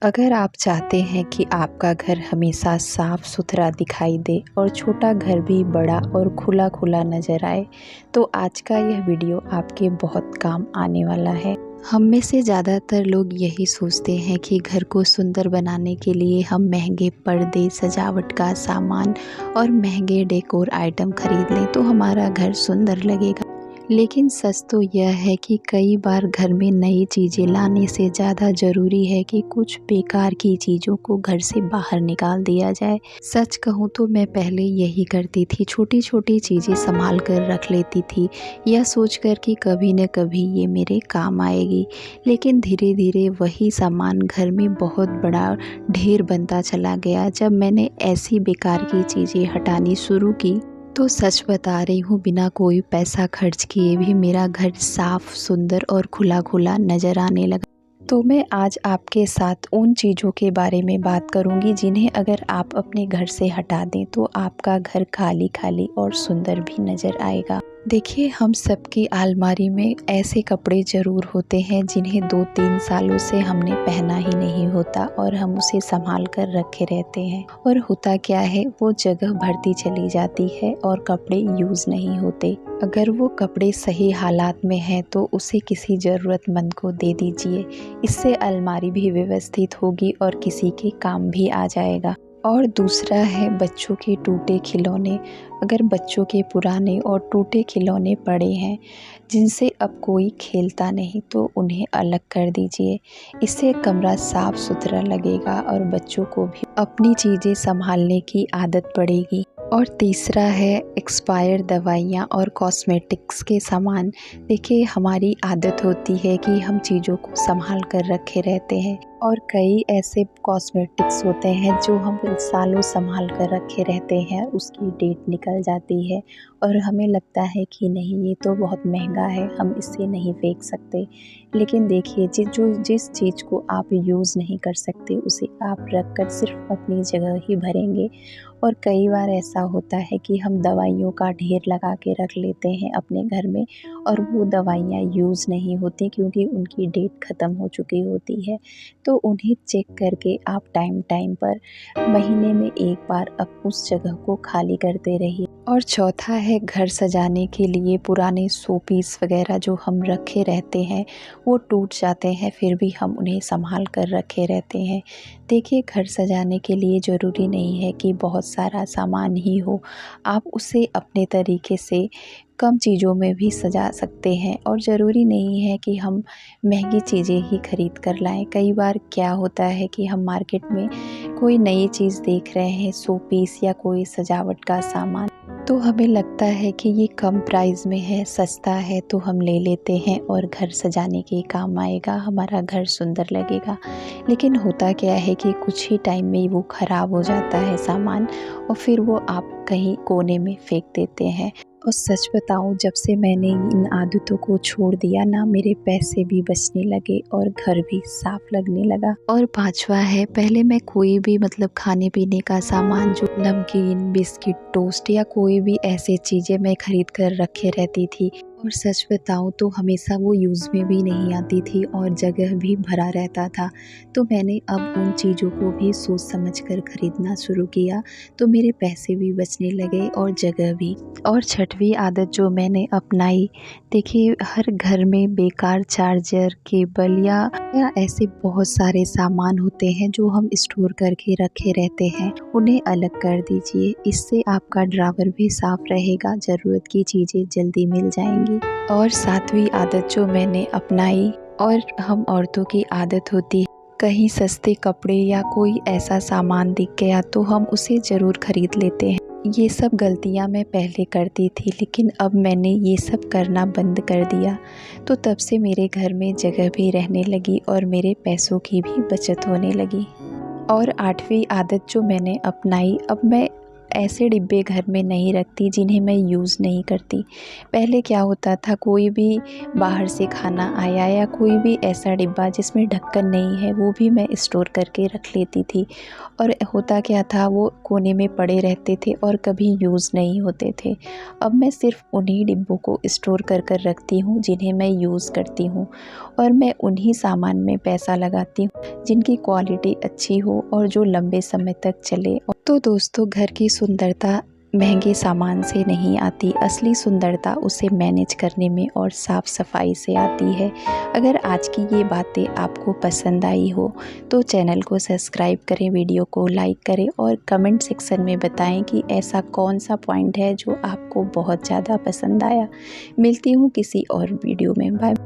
अगर आप चाहते हैं कि आपका घर हमेशा साफ सुथरा दिखाई दे और छोटा घर भी बड़ा और खुला खुला नज़र आए, तो आज का यह वीडियो आपके बहुत काम आने वाला है। हम में से ज़्यादातर लोग यही सोचते हैं कि घर को सुंदर बनाने के लिए हम महंगे पर्दे, सजावट का सामान और महंगे डेकोर आइटम खरीद लें तो हमारा घर सुंदर लगेगा। लेकिन सच तो यह है कि कई बार घर में नई चीज़ें लाने से ज़्यादा ज़रूरी है कि कुछ बेकार की चीज़ों को घर से बाहर निकाल दिया जाए। सच कहूँ तो मैं पहले यही करती थी, छोटी छोटी चीज़ें संभाल कर रख लेती थी, यह सोचकर कि कभी न कभी ये मेरे काम आएगी। लेकिन धीरे धीरे वही सामान घर में बहुत बड़ा ढेर बनता चला गया। जब मैंने ऐसी बेकार की चीज़ें हटानी शुरू की तो सच बता रही हूँ, बिना कोई पैसा खर्च किए भी मेरा घर साफ, सुंदर और खुला खुला नज़र आने लगा। तो मैं आज आपके साथ उन चीज़ों के बारे में बात करूँगी जिन्हें अगर आप अपने घर से हटा दें तो आपका घर खाली खाली और सुंदर भी नज़र आएगा। देखिए, हम सबकी अलमारी में ऐसे कपड़े ज़रूर होते हैं जिन्हें 2-3 सालों से हमने पहना ही नहीं होता और हम उसे संभाल कर रखे रहते हैं। और होता क्या है, वो जगह भरती चली जाती है और कपड़े यूज़ नहीं होते। अगर वो कपड़े सही हालात में हैं तो उसे किसी ज़रूरतमंद को दे दीजिए। इससे अलमारी भी व्यवस्थित होगी और किसी के काम भी आ जाएगा। और दूसरा है बच्चों के टूटे खिलौने। अगर बच्चों के पुराने और टूटे खिलौने पड़े हैं जिनसे अब कोई खेलता नहीं तो उन्हें अलग कर दीजिए। इससे कमरा साफ सुथरा लगेगा और बच्चों को भी अपनी चीज़ें संभालने की आदत पड़ेगी। और तीसरा है एक्सपायर दवाइयाँ और कॉस्मेटिक्स के सामान। देखिए, हमारी आदत होती है कि हम चीज़ों को संभाल कर रखे रहते हैं और कई ऐसे कॉस्मेटिक्स होते हैं जो हम सालों संभाल कर रखे रहते हैं, उसकी डेट निकल जाती है और हमें लगता है कि नहीं, ये तो बहुत महंगा है, हम इसे नहीं फेंक सकते। लेकिन देखिए, जिस चीज़ को आप यूज़ नहीं कर सकते उसे आप रख कर सिर्फ अपनी जगह ही भरेंगे। और कई बार ऐसा होता है कि हम दवाइयों का ढेर लगा के रख लेते हैं अपने घर में और वो दवाइयाँ यूज़ नहीं होती क्योंकि उनकी डेट ख़त्म हो चुकी होती है। तो उन्हें चेक करके आप टाइम टाइम पर महीने में एक बार अब उस जगह को खाली करते रहिए। और चौथा है घर सजाने के लिए पुराने शो पीस वगैरह जो हम रखे रहते हैं, वो टूट जाते हैं फिर भी हम उन्हें संभाल कर रखे रहते हैं। देखिए, घर सजाने के लिए ज़रूरी नहीं है कि बहुत सारा सामान ही हो, आप उसे अपने तरीके से कम चीज़ों में भी सजा सकते हैं और ज़रूरी नहीं है कि हम महंगी चीज़ें ही खरीद कर लाएं। कई बार क्या होता है कि हम मार्केट में कोई नई चीज़ देख रहे हैं, शो पीस या कोई सजावट का सामान, तो हमें लगता है कि ये कम प्राइस में है, सस्ता है, तो हम ले लेते हैं और घर सजाने के काम आएगा, हमारा घर सुंदर लगेगा। लेकिन होता क्या है कि कुछ ही टाइम में वो ख़राब हो जाता है सामान और फिर वो आप कहीं कोने में फेंक देते हैं। और सच बताऊं, जब से मैंने इन आदतों को छोड़ दिया ना, मेरे पैसे भी बचने लगे और घर भी साफ लगने लगा। और पांचवा है, पहले मैं कोई भी खाने पीने का सामान, जो नमकीन, बिस्किट, टोस्ट या कोई भी ऐसे चीज़ें मैं खरीद कर रखे रहती थी और सच बताऊं तो हमेशा वो यूज़ में भी नहीं आती थी और जगह भी भरा रहता था। तो मैंने अब उन चीज़ों को भी सोच समझ कर खरीदना शुरू किया, तो मेरे पैसे भी बचने लगे और जगह भी। और छठवीं आदत जो मैंने अपनाई, देखिए, हर घर में बेकार चार्जर, केबल या ऐसे बहुत सारे सामान होते हैं जो हम स्टोर करके रखे रहते हैं, उन्हें अलग कर दीजिए। इससे आपका ड्रावर भी साफ रहेगा, ज़रूरत की चीज़ें जल्दी मिल जाएंगी। और सातवीं आदत जो मैंने अपनाई, और हम औरतों की आदत होती है, कहीं सस्ते कपड़े या कोई ऐसा सामान दिख गया तो हम उसे ज़रूर खरीद लेते हैं। ये सब गलतियाँ मैं पहले करती थी, लेकिन अब मैंने ये सब करना बंद कर दिया। तो तब से मेरे घर में जगह भी रहने लगी और मेरे पैसों की भी बचत होने लगी। और आठवीं आदत जो मैंने अपनाई, अब मैं ऐसे डिब्बे घर में नहीं रखती जिन्हें मैं यूज़ नहीं करती। पहले क्या होता था, कोई भी बाहर से खाना आया या कोई भी ऐसा डिब्बा जिसमें ढक्कन नहीं है वो भी मैं स्टोर करके रख लेती थी। और होता क्या था, वो कोने में पड़े रहते थे और कभी यूज़ नहीं होते थे। अब मैं सिर्फ़ उन्हीं डिब्बों को स्टोर कर कर रखती हूँ जिन्हें मैं यूज़ करती हूँ, और मैं उन्हीं सामान में पैसा लगाती हूँ जिनकी क्वालिटी अच्छी हो और जो लंबे समय तक चले। तो दोस्तों, घर की सुंदरता महंगे सामान से नहीं आती, असली सुंदरता उसे मैनेज करने में और साफ़ सफाई से आती है। अगर आज की ये बातें आपको पसंद आई हो तो चैनल को सब्सक्राइब करें, वीडियो को लाइक करें और कमेंट सेक्शन में बताएं कि ऐसा कौन सा पॉइंट है जो आपको बहुत ज़्यादा पसंद आया। मिलती हूँ किसी और वीडियो में। बाय।